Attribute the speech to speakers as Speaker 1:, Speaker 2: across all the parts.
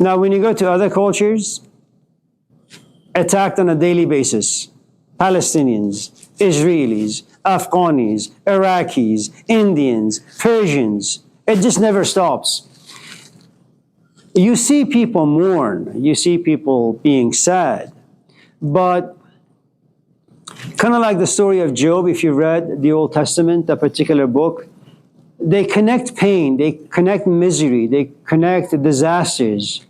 Speaker 1: Now, when you go to other cultures, attacked on a daily basis, Palestinians, Israelis, Afghanis, Iraqis, Indians, Persians, it just never stops. You see people mourn, you see people being sad, but kind of like the story of Job, if you read the Old Testament, a particular book, they connect pain, they connect misery, they connect disasters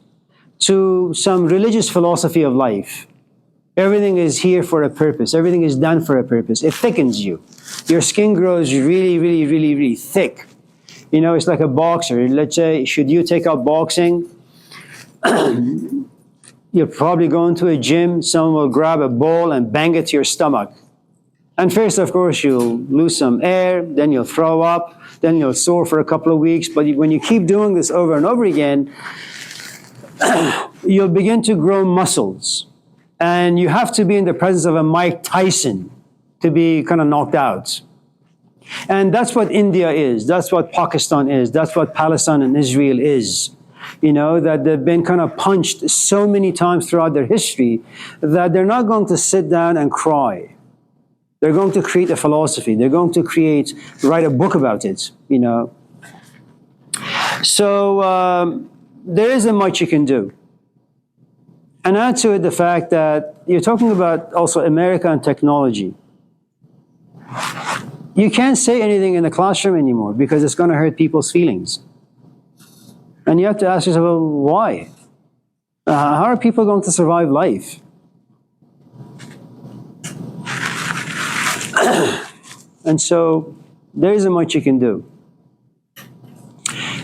Speaker 1: to some religious philosophy of life. Everything is here for a purpose. Everything is done for a purpose. It thickens you. Your skin grows really, really, really, really thick. You know, it's like a boxer. Let's say, should you take up boxing, you'll probably go into a gym, someone will grab a ball and bang it to your stomach. And first, of course, you'll lose some air, then you'll throw up, then you'll sore for a couple of weeks. But when you keep doing this over and over again, you'll begin to grow muscles. And you have to be in the presence of a Mike Tyson to be kind of knocked out. And that's what India is. That's what Pakistan is. That's what Palestine and Israel is. You know, that they've been kind of punched so many times throughout their history that they're not going to sit down and cry. They're going to create a philosophy. They're going to write a book about it, you know. So there isn't much you can do. And add to it the fact that you're talking about also America and technology. You can't say anything in the classroom anymore because it's going to hurt people's feelings. And you have to ask yourself, well, why? How are people going to survive life? And so there isn't much you can do.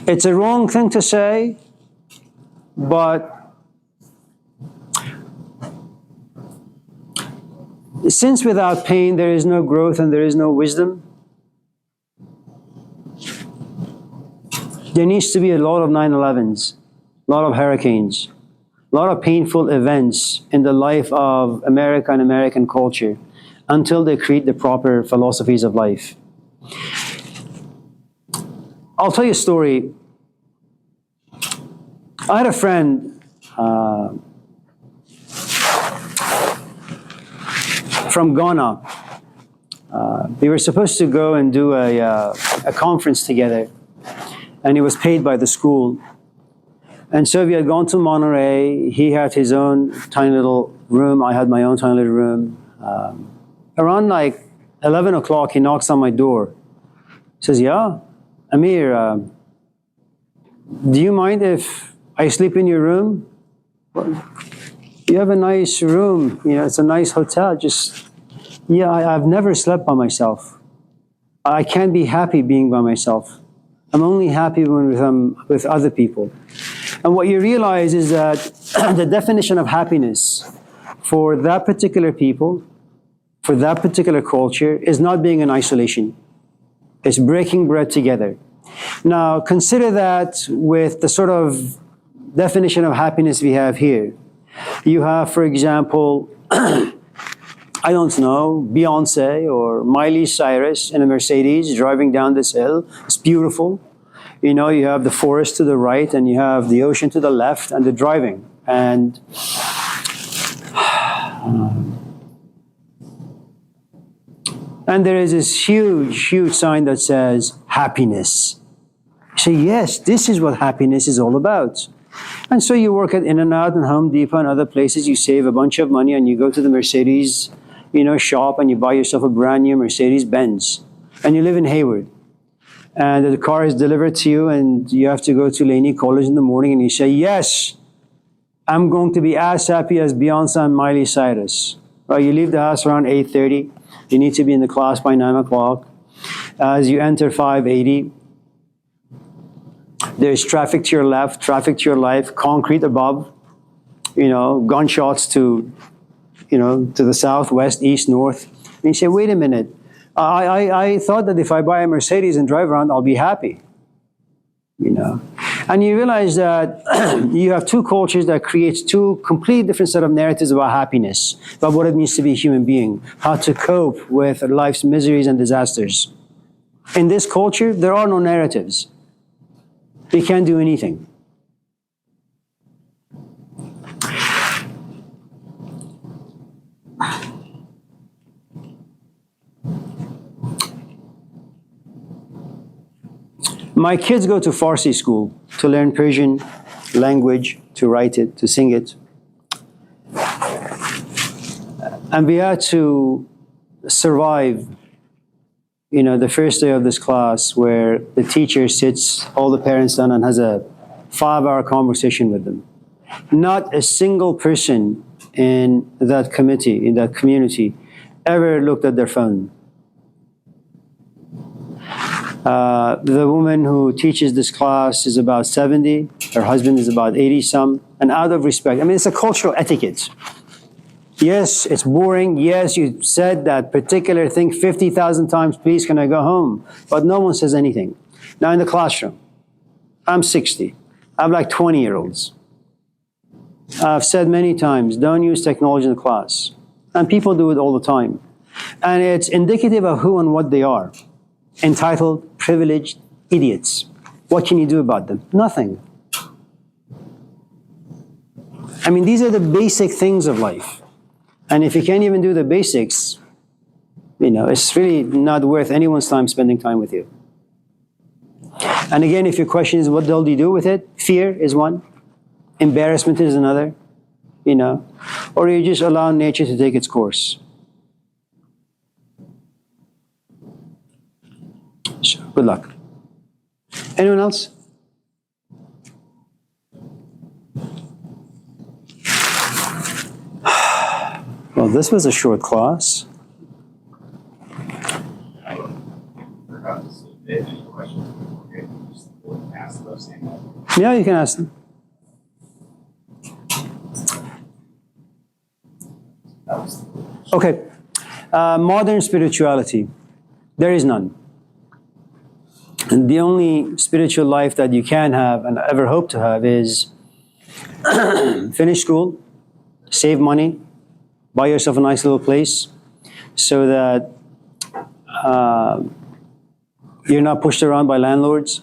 Speaker 1: It's a wrong thing to say, but since without pain there is no growth and there is no wisdom, there needs to be a lot of 9/11s, a lot of hurricanes, a lot of painful events in the life of America and American culture until they create the proper philosophies of life. I'll tell you a story. I had a friend from Ghana. We were supposed to go and do a conference together, and he was paid by the school. And so we had gone to Monterey. He had his own tiny little room. I had my own tiny little room. Around like 11 o'clock, he knocks on my door. He says, yeah, Amir, do you mind if I sleep in your room? Well, you have a nice room. You know, it's a nice hotel. Yeah, I've never slept by myself. I can't be happy being by myself. I'm only happy when I'm with other people. And what you realize is that the definition of happiness for that particular people, for that particular culture, is not being in isolation. It's breaking bread together. Now, consider that with the sort of definition of happiness we have here. You have, for example, I don't know, Beyonce or Miley Cyrus in a Mercedes driving down this hill. It's beautiful. You know, you have the forest to the right and you have the ocean to the left and the driving. And there is this huge, huge sign that says happiness. You say, yes, this is what happiness is all about. And so you work at In-N-Out and Home Depot and other places, you save a bunch of money and you go to the Mercedes, you know, shop and you buy yourself a brand new Mercedes Benz. And you live in Hayward. And the car is delivered to you and you have to go to Laney College in the morning and you say, yes, I'm going to be as happy as Beyonce and Miley Cyrus. Well, you leave the house around 8:30. You need to be in the class by 9 o'clock. As you enter 580, there's traffic to your left, traffic to your right, concrete above, you know, gunshots to the south, west, east, north. And you say, wait a minute, I thought that if I buy a Mercedes and drive around, I'll be happy, you know. And you realize that you have two cultures that creates two completely different set of narratives about happiness, about what it means to be a human being, how to cope with life's miseries and disasters. In this culture, there are no narratives. We can't do anything. My kids go to Farsi school to learn Persian language, to write it, to sing it. And we had to survive, the first day of this class where the teacher sits all the parents down and has a 5-hour conversation with them. Not a single person in that committee, in that community, ever looked at their phone. The woman who teaches this class is about 70, her husband is about 80-some, and out of respect, it's a cultural etiquette. Yes, it's boring. Yes, you said that particular thing 50,000 times, please can I go home? But no one says anything. Now in the classroom, I'm 60. I have like 20-year-olds. I've said many times, don't use technology in the class. And people do it all the time. And it's indicative of who and what they are. Entitled, privileged idiots. What can you do about them? Nothing. These are the basic things of life. And if you can't even do the basics, it's really not worth anyone's time spending time with you. And again, if your question is what the hell do you do with it? Fear is one. Embarrassment is another. Or you just allow nature to take its course. So, good luck. Anyone else? Well, this was a short class.
Speaker 2: I forgot to submit any questions before we just ask those things.
Speaker 1: Yeah, you can ask them. Okay. Modern spirituality. There is none. And the only spiritual life that you can have and ever hope to have is finish school, save money, buy yourself a nice little place so that you're not pushed around by landlords.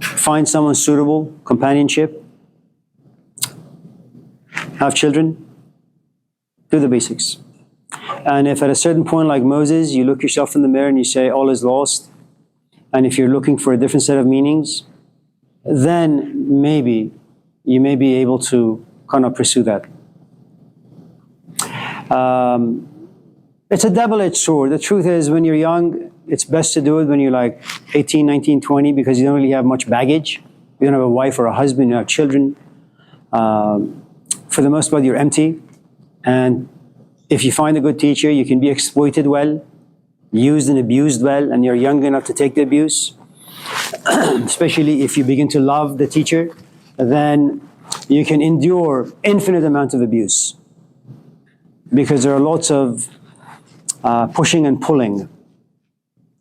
Speaker 1: Find someone suitable, companionship, have children, do the basics. And if at a certain point, like Moses, you look yourself in the mirror and you say, all is lost, and if you're looking for a different set of meanings, then maybe you may be able to kind of pursue that. It's a double-edged sword. The truth is, when you're young, it's best to do it when you're like 18, 19, 20, because you don't really have much baggage. You don't have a wife or a husband, you don't have children. For the most part, you're empty. And if you find a good teacher, you can be exploited well, used and abused well, and you're young enough to take the abuse. Especially if you begin to love the teacher, then you can endure infinite amount of abuse. Because there are lots of pushing and pulling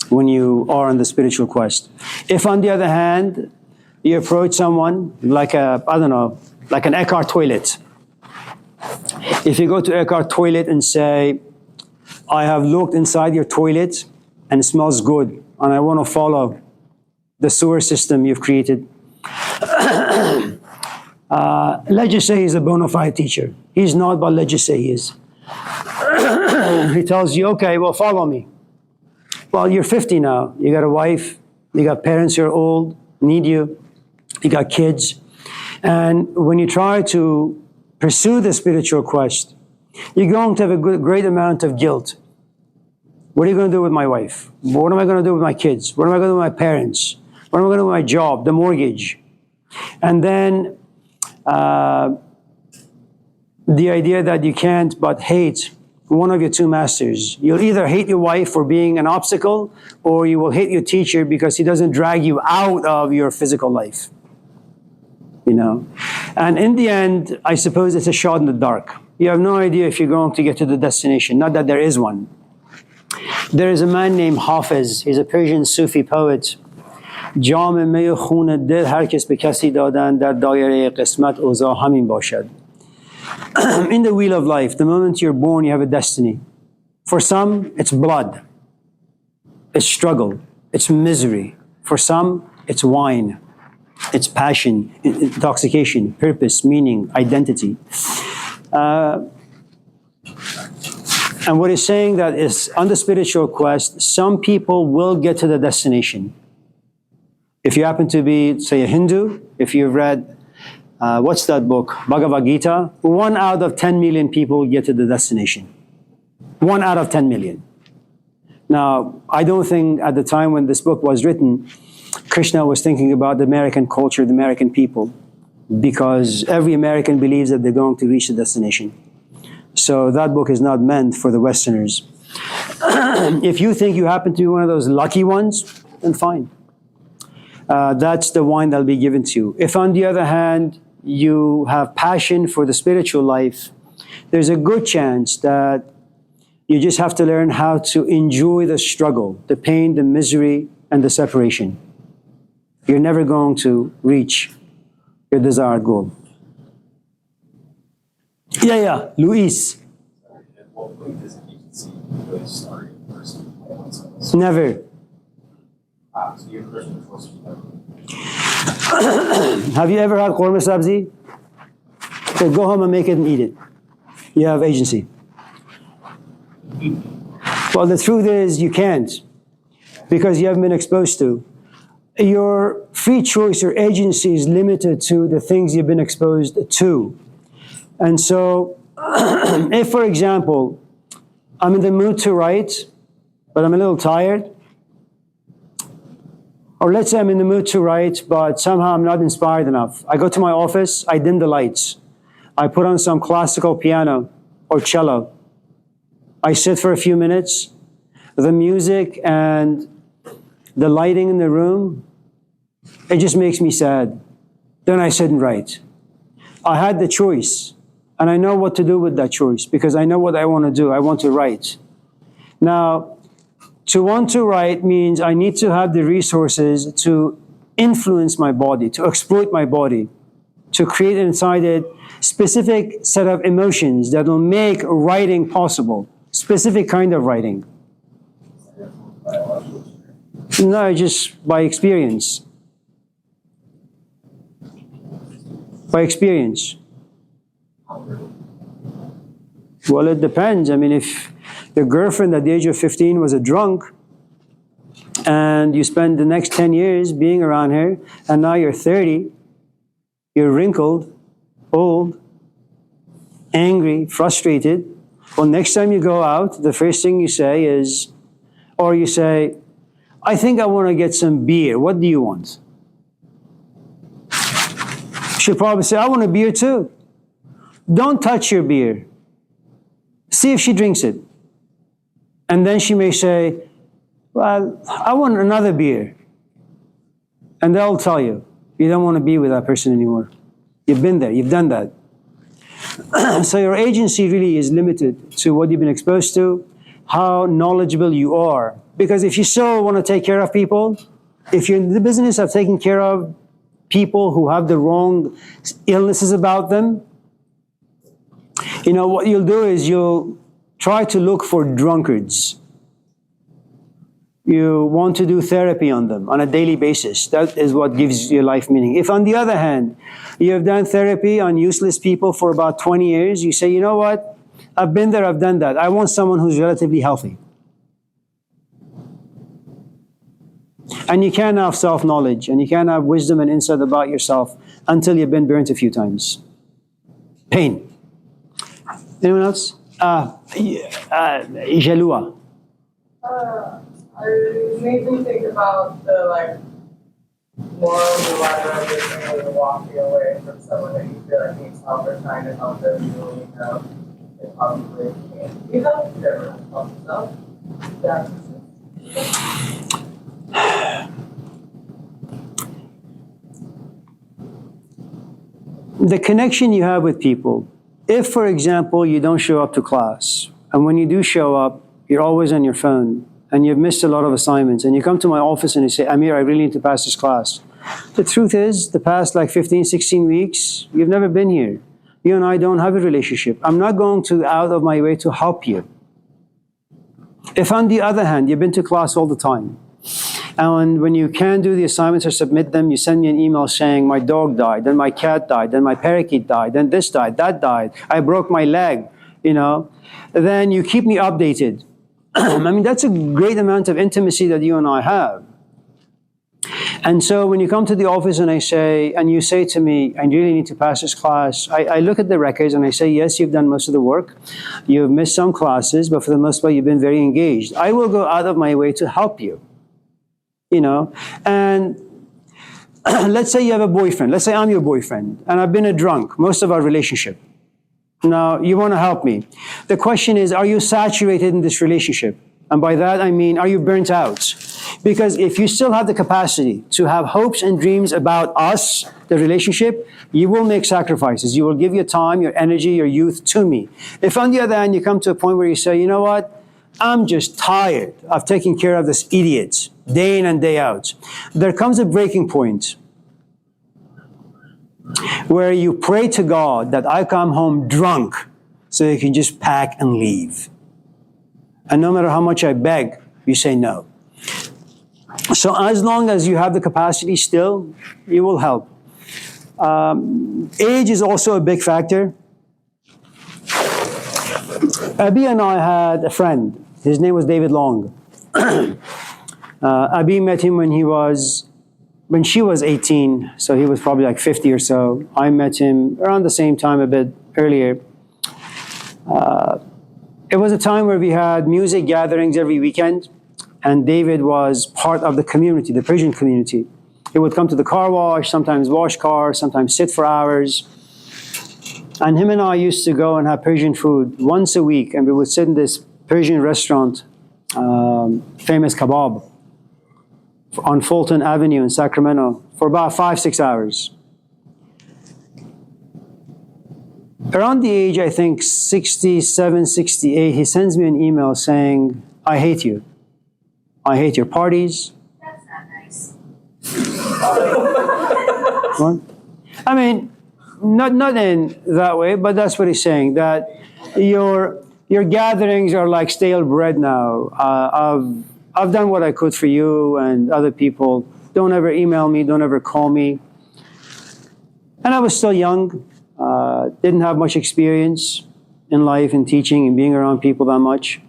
Speaker 1: when you are on the spiritual quest. If, on the other hand, you approach someone like like an Eckhart toilet. If you go to Eckhart toilet and say, I have looked inside your toilet and it smells good, and I want to follow the sewer system you've created. Let's just say he's a bona fide teacher. He's not, but let's just say he is. He tells you, okay, well, follow me. Well, you're 50 now. You got a wife. You got parents who are old, need you. You got kids. And when you try to pursue the spiritual quest, you're going to have a great amount of guilt. What are you going to do with my wife? What am I going to do with my kids? What am I going to do with my parents? What am I going to do with my job, the mortgage? And then the idea that you can't but hate one of your two masters. You'll either hate your wife for being an obstacle, or you will hate your teacher because he doesn't drag you out of your physical life. And in the end, I suppose it's a shot in the dark. You have no idea if you're going to get to the destination, not that there is one. There is a man named Hafiz. He's a Persian Sufi poet. جام می خون دل هر کس به کسی دادن در دایره قسمت اوضاع همین باشد. In the wheel of life, the moment you're born, you have a destiny. For some, it's blood. It's struggle. It's misery. For some, it's wine. It's passion, intoxication, purpose, meaning, identity. And what he's saying that is on the spiritual quest, some people will get to the destination. If you happen to be, say, a Hindu, if you've read, what's that book? Bhagavad Gita, 1 out of 10 million people get to the destination. 1 out of 10 million. Now, I don't think at the time when this book was written, Krishna was thinking about the American culture, the American people, because every American believes that they're going to reach the destination. So that book is not meant for the Westerners. If you think you happen to be one of those lucky ones, then fine. That's the wine that'll be given to you. If on the other hand, you have passion for the spiritual life, there's a good chance that you just have to learn how to enjoy the struggle, the pain, the misery, and the separation. You're never going to reach your desired goal. Yeah, Luis.
Speaker 2: At what point does an agency really start in person?
Speaker 1: Never.
Speaker 2: So your person was never.
Speaker 1: Have you ever had korma sabzi? Okay, go home and make it and eat it. You have agency. Well, the truth is you can't, because you haven't been exposed to. Your free choice, your agency is limited to the things you've been exposed to. And so, if, for example, I'm in the mood to write, but I'm a little tired, or let's say I'm in the mood to write, but somehow I'm not inspired enough. I go to my office, I dim the lights. I put on some classical piano or cello. I sit for a few minutes. The music and the lighting in the room, it just makes me sad. Then I sit and write. I had the choice, and I know what to do with that choice, because I know what I want to do. I want to write. Now, to want to write means I need to have the resources to influence my body, to exploit my body, to create inside it specific set of emotions that will make writing possible, specific kind of writing. No, just by experience. By experience. Well, it depends. I mean, if your girlfriend at the age of 15 was a drunk, and you spend the next 10 years being around her, and now you're 30, you're wrinkled, old, angry, frustrated, well, next time you go out, the first thing you say is, or you say, I think I want to get some beer. What do you want? She'll probably say, I want a beer too. Don't touch your beer. See if she drinks it. And then she may say, well, I want another beer. And they'll tell you, you don't want to be with that person anymore. You've been there, you've done that. So your agency really is limited to what you've been exposed to, how knowledgeable you are. Because if you so want to take care of people, if you're in the business of taking care of people who have the wrong illnesses about them, you know, what you'll do is you'll try to look for drunkards. You want to do therapy on them on a daily basis. That is what gives your life meaning. If on the other hand, you have done therapy on useless people for about 20 years, you say, you know what? I've been there, I've done that. I want someone who's relatively healthy. And you can't have self-knowledge, and you can't have wisdom and insight about yourself until you've been burnt a few times. Pain. Anyone else? Jalua.
Speaker 3: It made me think about the moral dilemma of basically walking away from someone that you feel like needs help or trying to help them, you really know they probably can't. You help never help yourself. Yeah.
Speaker 1: The connection you have with people. If, for example, you don't show up to class, and when you do show up, you're always on your phone, and you've missed a lot of assignments, and you come to my office and you say, Amir, I really need to pass this class. The truth is, the past 15, 16 weeks, you've never been here. You and I don't have a relationship. I'm not going to out of my way to help you. If on the other hand, you've been to class all the time, and when you can't do the assignments or submit them, you send me an email saying, my dog died, then my cat died, then my parakeet died, then this died, that died, I broke my leg. then you keep me updated. I mean, that's a great amount of intimacy that you and I have. And so when you come to the office and you say to me, I really need to pass this class, I look at the records and I say, yes, you've done most of the work. You've missed some classes, but for the most part, you've been very engaged. I will go out of my way to help you. And let's say you have a boyfriend. Let's say I'm your boyfriend and I've been a drunk most of our relationship. Now, you want to help me. The question is, are you saturated in this relationship? And by that, I mean, are you burnt out? Because if you still have the capacity to have hopes and dreams about us, the relationship, you will make sacrifices. You will give your time, your energy, your youth to me. If on the other hand, you come to a point where you say, you know what? I'm just tired of taking care of this idiot day in and day out. There comes a breaking point where you pray to God that I come home drunk so you can just pack and leave. And no matter how much I beg, you say no. So as long as you have the capacity still, you will help. Age is also a big factor. Abi and I had a friend. His name was David Long. Abi met him when she was 18, so he was probably like 50 or so. I met him around the same time, a bit earlier. It was a time where we had music gatherings every weekend, and David was part of the community, the Persian community. He would come to the car wash, sometimes wash cars, sometimes sit for hours. And him and I used to go and have Persian food once a week, and we would sit in this Persian restaurant, famous kebab, on Fulton Avenue in Sacramento for about 5-6 hours. Around the age, I think, 67, 68, he sends me an email saying, I hate you. I hate your parties.
Speaker 4: That's not nice.
Speaker 1: What? I mean, not in that way, but that's what he's saying, that your gatherings are like stale bread now. I've done what I could for you and other people. Don't ever email me, don't ever call me. And I was still young, didn't have much experience in life and teaching and being around people that much.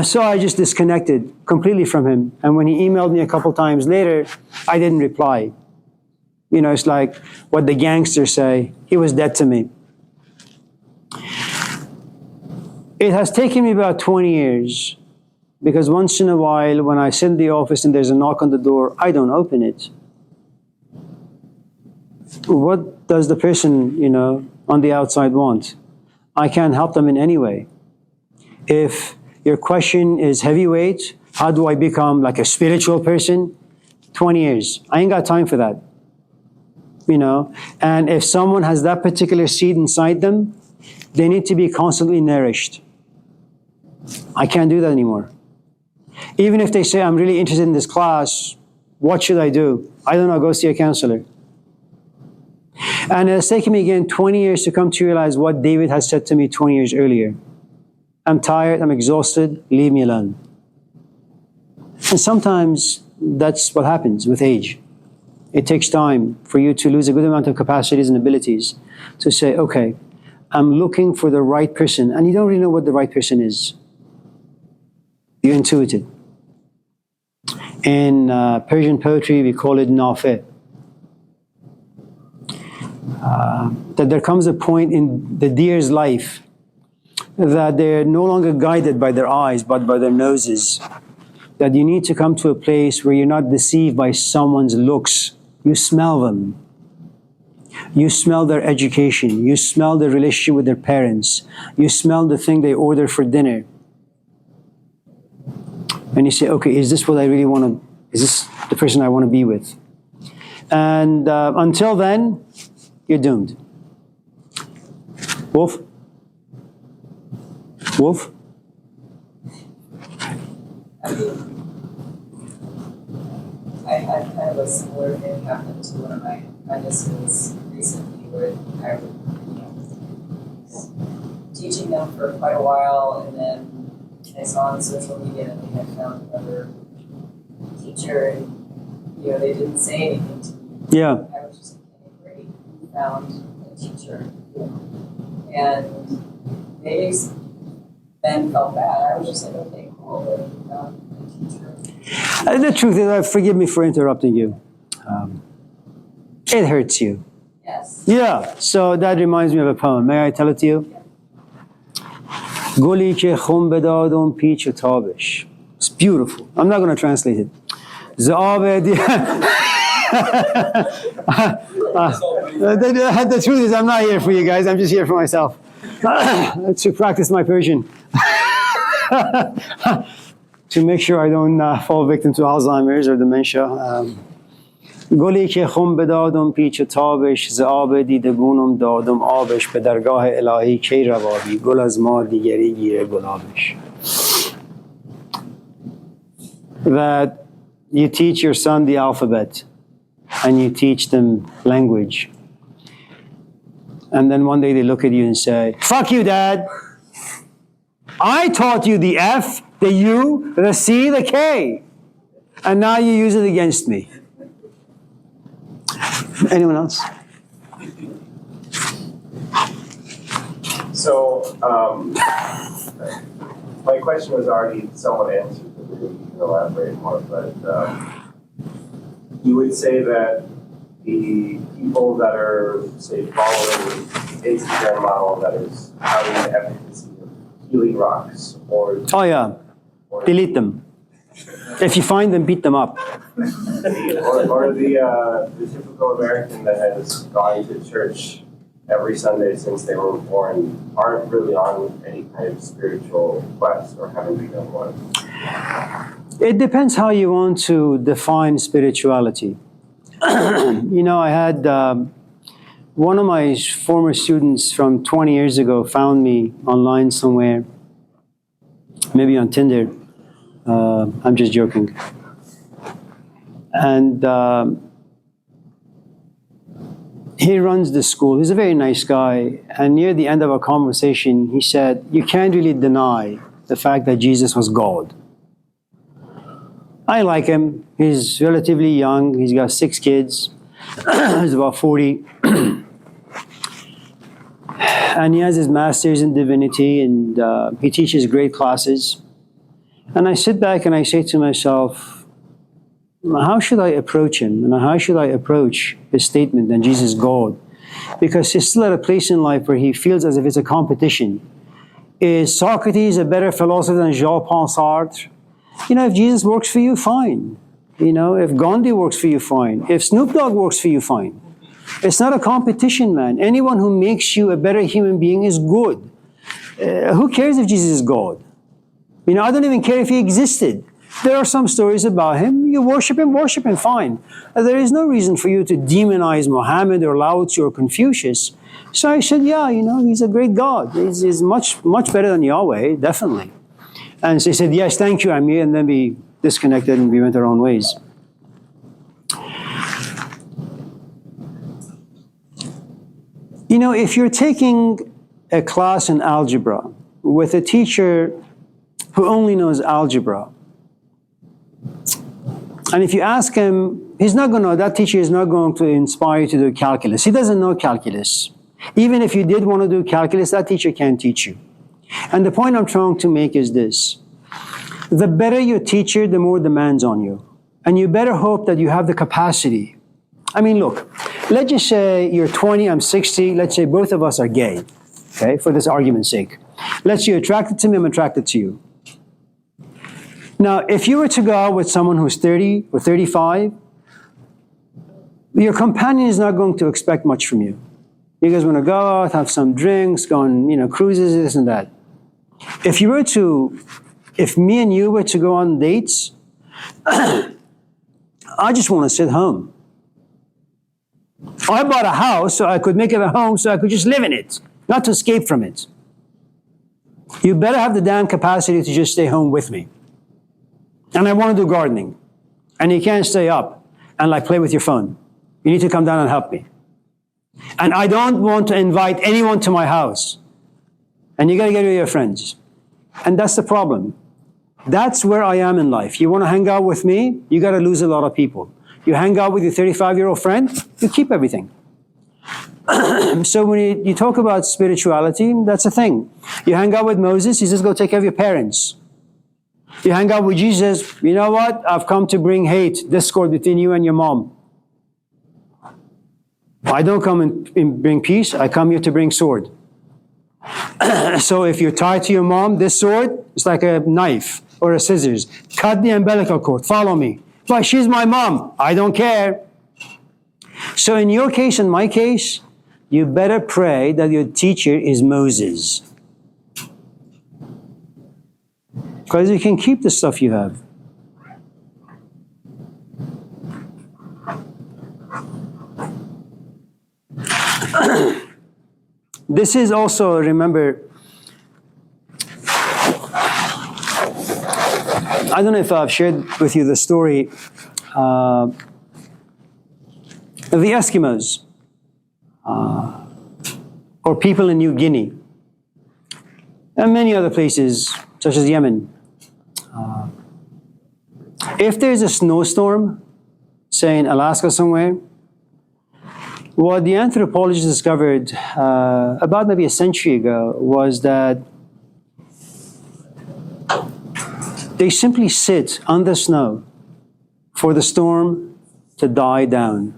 Speaker 1: So I just disconnected completely from him. And when he emailed me a couple times later, I didn't reply. It's like what the gangsters say. He was dead to me. It has taken me about 20 years, because once in a while, when I sit in the office and there's a knock on the door, I don't open it. What does the person, on the outside want? I can't help them in any way. If your question is heavyweight, how do I become like a spiritual person? 20 years. I ain't got time for that. And if someone has that particular seed inside them, they need to be constantly nourished. I can't do that anymore. Even if they say, I'm really interested in this class, what should I do? I don't know, go see a counselor. And it's taken me again 20 years to come to realize what David has said to me 20 years earlier. I'm tired, I'm exhausted, leave me alone. And sometimes that's what happens with age. It takes time for you to lose a good amount of capacities and abilities to say, okay, I'm looking for the right person. And you don't really know what the right person is. You intuit it. In Persian poetry, we call it nafe. That there comes a point in the deer's life that they're no longer guided by their eyes, but by their noses. That you need to come to a place where you're not deceived by someone's looks. You smell them. You smell their education. You smell their relationship with their parents. You smell the thing they order for dinner. And you say, okay, is this what I really want to, is this the person I want to be with? And until then, you're doomed. Wolf? Wolf?
Speaker 3: I had kind of a similar thing happen to one of my apprentices recently, where I was teaching them for quite a while, and then I saw on social media that they had found another teacher, and they didn't say anything to me.
Speaker 1: Yeah.
Speaker 3: I was just like, hey, great, you found a teacher, and they then felt bad. I was just like, okay, cool. The teacher.
Speaker 1: The truth is, forgive me for interrupting you. It hurts you.
Speaker 3: Yes.
Speaker 1: Yeah, so that reminds me of a poem. May I tell it to you? گلی که خم بدادم پیچ و تابش. It's beautiful. I'm not going to translate it. ز آب the truth is, I'm not here for you guys. I'm just here for myself to practice my Persian, to make sure I don't fall victim to Alzheimer's or dementia. گلی که خم بدادم پیچ و تابش ز آب دیدگونم دادم آبش به درگاه الهی کی روابی گل از ما دیگری گیره گلابش. That you teach your son the alphabet and you teach them language, and then one day they look at you and say, fuck you, Dad, I taught you the F, the U, the C, the K, and now you use it against me. Anyone else?
Speaker 2: So, my question was already somewhat answered, but maybe you can elaborate more. But you would say that the people that are, say, following the Instagram model that is touting the efficacy of healing rocks, or
Speaker 1: Oh yeah, delete them. If you find them, beat them up.
Speaker 2: or the typical American that has gone to church every Sunday since they were born aren't really on any kind of spiritual quest or haven't begun one.
Speaker 1: It depends how you want to define spirituality. You know, I had one of my former students from 20 years ago found me online somewhere, maybe on Tinder. I'm just joking. And he runs the school. He's a very nice guy. And near the end of our conversation, he said, you can't really deny the fact that Jesus was God. I like him. He's relatively young. He's got 6 kids. He's about 40. And he has his master's in divinity, and he teaches great classes. And I sit back and I say to myself, how should I approach him? And how should I approach his statement that Jesus is God? Because he's still at a place in life where he feels as if it's a competition. Is Socrates a better philosopher than Jean-Paul Sartre? You know, if Jesus works for you, fine. You know, if Gandhi works for you, fine. If Snoop Dogg works for you, fine. It's not a competition, man. Anyone who makes you a better human being is good. Who cares if Jesus is God? You know, I don't even care if he existed. There are some stories about him. You worship him, fine. There is no reason for you to demonize Muhammad or Lao Tzu or Confucius. So I said, yeah, you know, he's a great God. He's much, much better than Yahweh, definitely. And so he said, yes, thank you, Amir. And then we disconnected and we went our own ways. You know, if you're taking a class in algebra with a teacher who only knows algebra, and if you ask him, that teacher is not going to inspire you to do calculus. He doesn't know calculus. Even if you did want to do calculus, that teacher can't teach you. And the point I'm trying to make is this. The better your teacher, the more demands on you. And you better hope that you have the capacity. I mean, look, let's just say you're 20, I'm 60. Let's say both of us are gay, okay, for this argument's sake. Let's say you're attracted to me, I'm attracted to you. Now, if you were to go out with someone who's 30 or 35, your companion is not going to expect much from you. You guys want to go out, have some drinks, go on, you know, cruises, this and that. If me and you were to go on dates, I just want to sit home. I bought a house so I could make it a home so I could just live in it, not to escape from it. You better have the damn capacity to just stay home with me. And I want to do gardening. And you can't stay up and like play with your phone. You need to come down and help me. And I don't want to invite anyone to my house. And you got to get rid of your friends. And that's the problem. That's where I am in life. You want to hang out with me, you got to lose a lot of people. You hang out with your 35-year-old friend, you keep everything. So when you talk about spirituality, that's a thing. You hang out with Moses, he says, go take care of your parents. You hang out with Jesus, you know what? I've come to bring hate, discord between you and your mom. I don't come and bring peace, I come here to bring sword. So if you're tied to your mom, this sword is like a knife or a scissors. Cut the umbilical cord, follow me. Why, she's my mom, I don't care. So in your case, in my case, you better pray that your teacher is Moses. Because you can keep the stuff you have. This is also, remember, I don't know if I've shared with you the story of the Eskimos or people in New Guinea and many other places such as Yemen. If there's a snowstorm, say in Alaska somewhere, what the anthropologists discovered about maybe a century ago was that they simply sit on the snow for the storm to die down.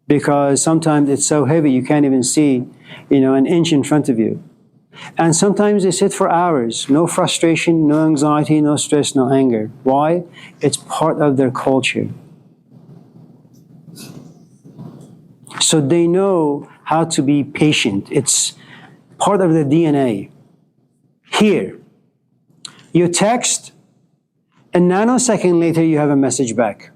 Speaker 1: Because sometimes it's so heavy you can't even see, an inch in front of you. And sometimes they sit for hours, no frustration, no anxiety, no stress, no anger. Why? It's part of their culture. So they know how to be patient. It's part of their DNA. Here, you text, a nanosecond later you have a message back.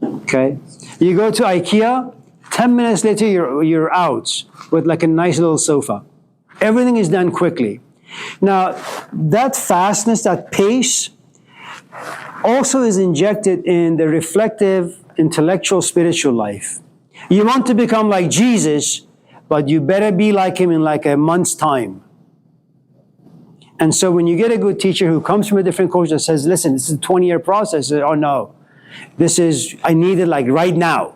Speaker 1: Okay? You go to IKEA, 10 minutes later you're out with like a nice little sofa. Everything is done quickly. Now, that fastness, that pace, also is injected in the reflective, intellectual, spiritual life. You want to become like Jesus, but you better be like him in like a month's time. And so when you get a good teacher who comes from a different culture that says, listen, this is a 20-year process, oh no, I need it like right now.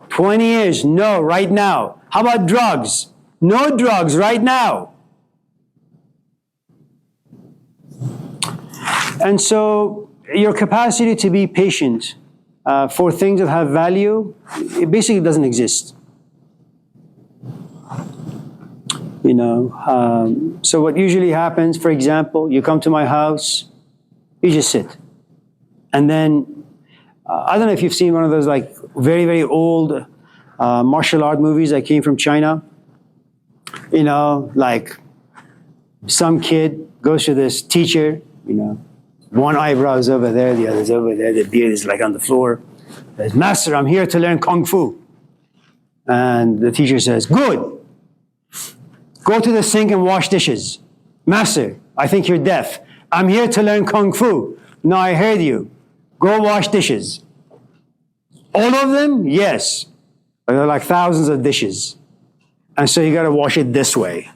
Speaker 1: 20 years, no, right now. How about drugs? No drugs, right now. And so your capacity to be patient for things that have value, it basically doesn't exist. So what usually happens, for example, you come to my house, you just sit. And then, I don't know if you've seen one of those like very, very old martial art movies that came from China. Like some kid goes to this teacher, one eyebrow is over there, the other's over there, the beard is like on the floor. Says, Master, I'm here to learn Kung Fu. And the teacher says, good. Go to the sink and wash dishes. Master, I think you're deaf. I'm here to learn Kung Fu. No, I heard you. Go wash dishes. All of them? Yes. But there are like thousands of dishes. And so you got to wash it this way.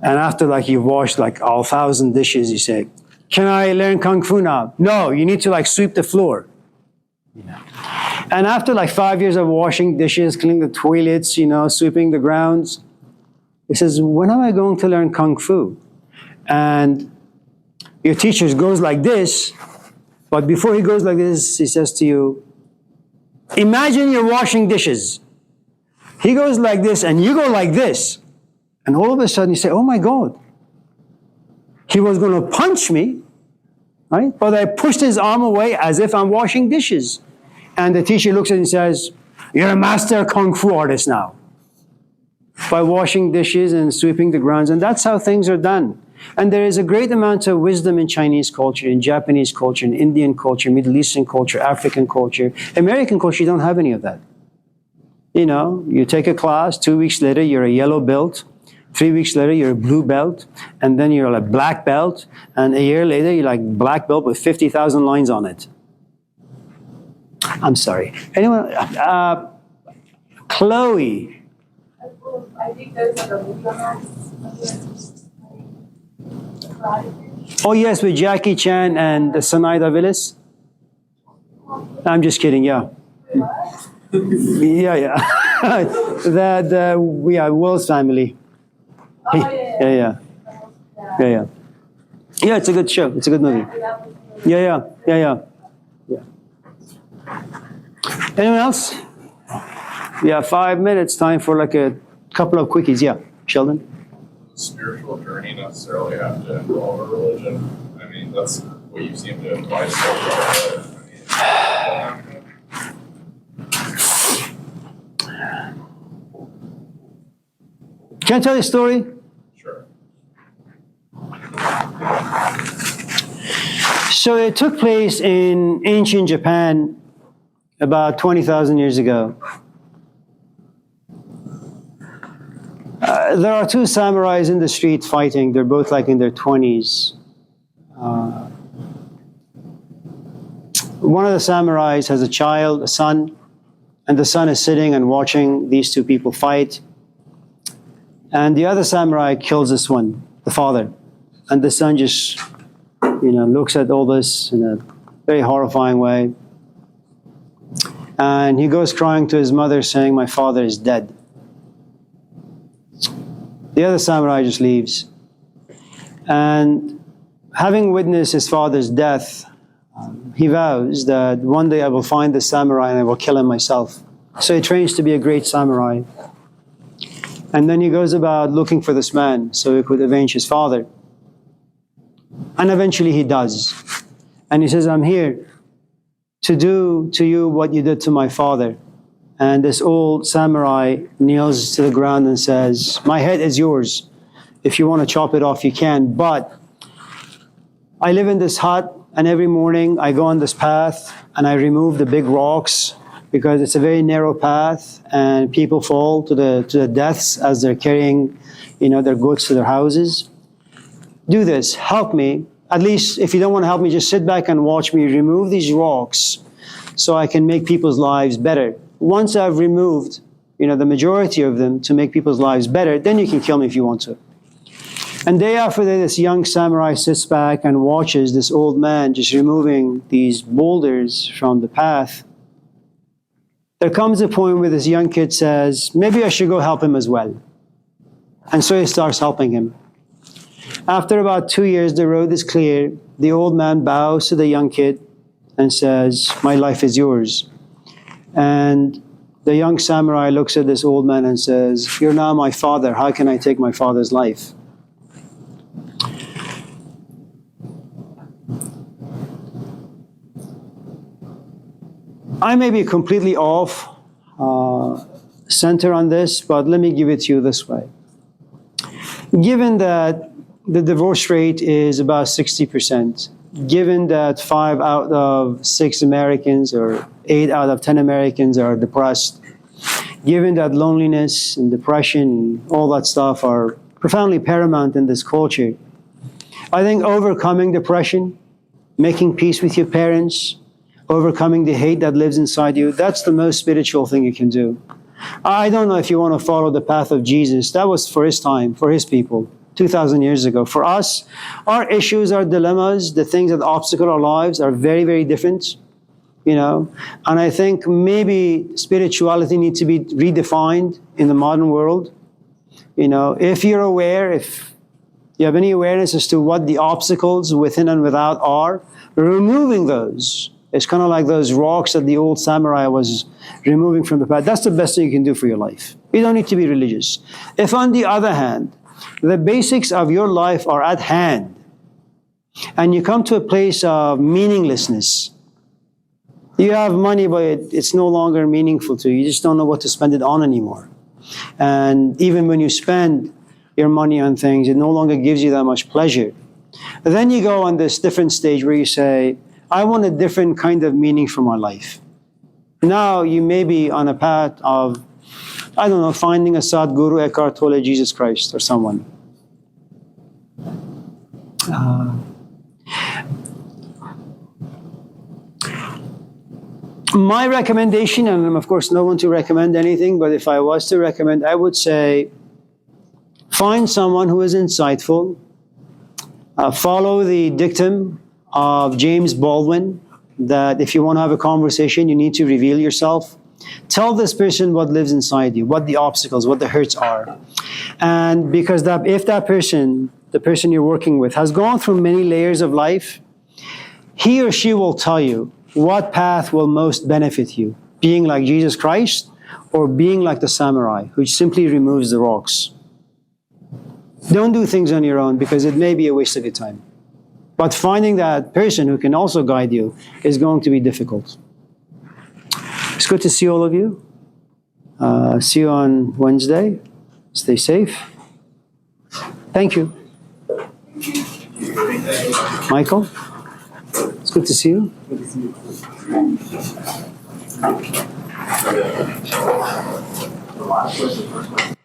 Speaker 1: And after you've washed all 1,000 dishes, you say, can I learn Kung Fu now? No, you need to sweep the floor. And after 5 years of washing dishes, cleaning the toilets, sweeping the grounds, he says, when am I going to learn Kung Fu? And your teacher goes like this, but before he goes like this, he says to you, imagine you're washing dishes. He goes like this, and you go like this. And all of a sudden, you say, oh my God. He was going to punch me, right? But I pushed his arm away as if I'm washing dishes. And the teacher looks at him and says, you're a master Kung Fu artist now. By washing dishes and sweeping the grounds. And that's how things are done. And there is a great amount of wisdom in Chinese culture, in Japanese culture, in Indian culture, Middle Eastern culture, African culture. American culture, you don't have any of that. You take a class, 2 weeks later, you're a yellow belt. 3 weeks later, you're a blue belt. And then you're a black belt. And a year later, you're black belt with 50,000 lines on it. I'm sorry. Anyone? Chloe.
Speaker 3: I think there's a movie on that.
Speaker 1: Oh, yes, with Jackie Chan and Sanaida Willis. I'm just kidding, yeah. Yeah. Will's family.
Speaker 3: Oh, yeah.
Speaker 1: Yeah. Yeah, it's a good show. It's a good movie. Yeah. Anyone else? We have 5 minutes. Time for like a couple of quickies. Yeah, Sheldon.
Speaker 4: Does spiritual journey necessarily have to involve a religion? I mean, that's what you seem to imply so far.
Speaker 1: Can I tell you a story?
Speaker 4: Sure.
Speaker 1: So it took place in ancient Japan about 20,000 years ago. There are two samurais in the street fighting. They're both like in their 20s. One of the samurais has a child, a son, and the son is sitting and watching these two people fight. And the other samurai kills this one, the father. And the son just, looks at all this in a very horrifying way. And he goes crying to his mother saying, "My father is dead." The other samurai just leaves. And having witnessed his father's death, he vows that one day I will find this samurai and I will kill him myself. So he trains to be a great samurai. And then he goes about looking for this man so he could avenge his father. And eventually he does. And he says, "I'm here to do to you what you did to my father." And this old samurai kneels to the ground and says, "My head is yours. If you want to chop it off, you can. But I live in this hut, and every morning I go on this path and I remove the big rocks because it's a very narrow path and people fall to the deaths as they're carrying, their goods to their houses. Do this, help me. At least if you don't want to help me, just sit back and watch me remove these rocks so I can make people's lives better. Once I've removed, the majority of them to make people's lives better, then you can kill me if you want to." And day after day, this young samurai sits back and watches this old man just removing these boulders from the path. There comes a point where this young kid says, "Maybe I should go help him as well." And so he starts helping him. After about 2 years, the road is clear. The old man bows to the young kid and says, "My life is yours." And the young samurai looks at this old man and says, "You're now my father. How can I take my father's life?" I may be completely off center on this, but let me give it to you this way. Given that the divorce rate is about 60%, given that 5 out of 6 Americans or 8 out of 10 Americans are depressed, given that loneliness and depression, all that stuff are profoundly paramount in this culture, I think overcoming depression, making peace with your parents, overcoming the hate that lives inside you, that's the most spiritual thing you can do. I don't know if you want to follow the path of Jesus. That was for his time, for his people, 2,000 years ago. For us, our issues, our dilemmas, the things that obstacle our lives are very, very different, And I think maybe spirituality needs to be redefined in the modern world. If you're aware, if you have any awareness as to what the obstacles within and without are, removing those. It's kind of like those rocks that the old samurai was removing from the path. That's the best thing you can do for your life. You don't need to be religious. If, on the other hand, the basics of your life are at hand, and you come to a place of meaninglessness, you have money, but it's no longer meaningful to you. You just don't know what to spend it on anymore. And even when you spend your money on things, it no longer gives you that much pleasure. And then you go on this different stage where you say, "I want a different kind of meaning for my life." Now you may be on a path of, finding a Sadguru, Eckhart Tolle, Jesus Christ, or someone. My recommendation, and I'm of course no one to recommend anything, but if I was to recommend, I would say, find someone who is insightful. Follow the dictum of James Baldwin, that if you want to have a conversation, you need to reveal yourself. Tell this person what lives inside you, what the obstacles, what the hurts are. And because if that person, the person you're working with, has gone through many layers of life, he or she will tell you what path will most benefit you, being like Jesus Christ or being like the samurai who simply removes the rocks. Don't do things on your own because it may be a waste of your time. But finding that person who can also guide you is going to be difficult. It's good to see all of you. See you on Wednesday. Stay safe. Thank you. Michael, it's good to see you.
Speaker 2: Good to see you. The last question, first question.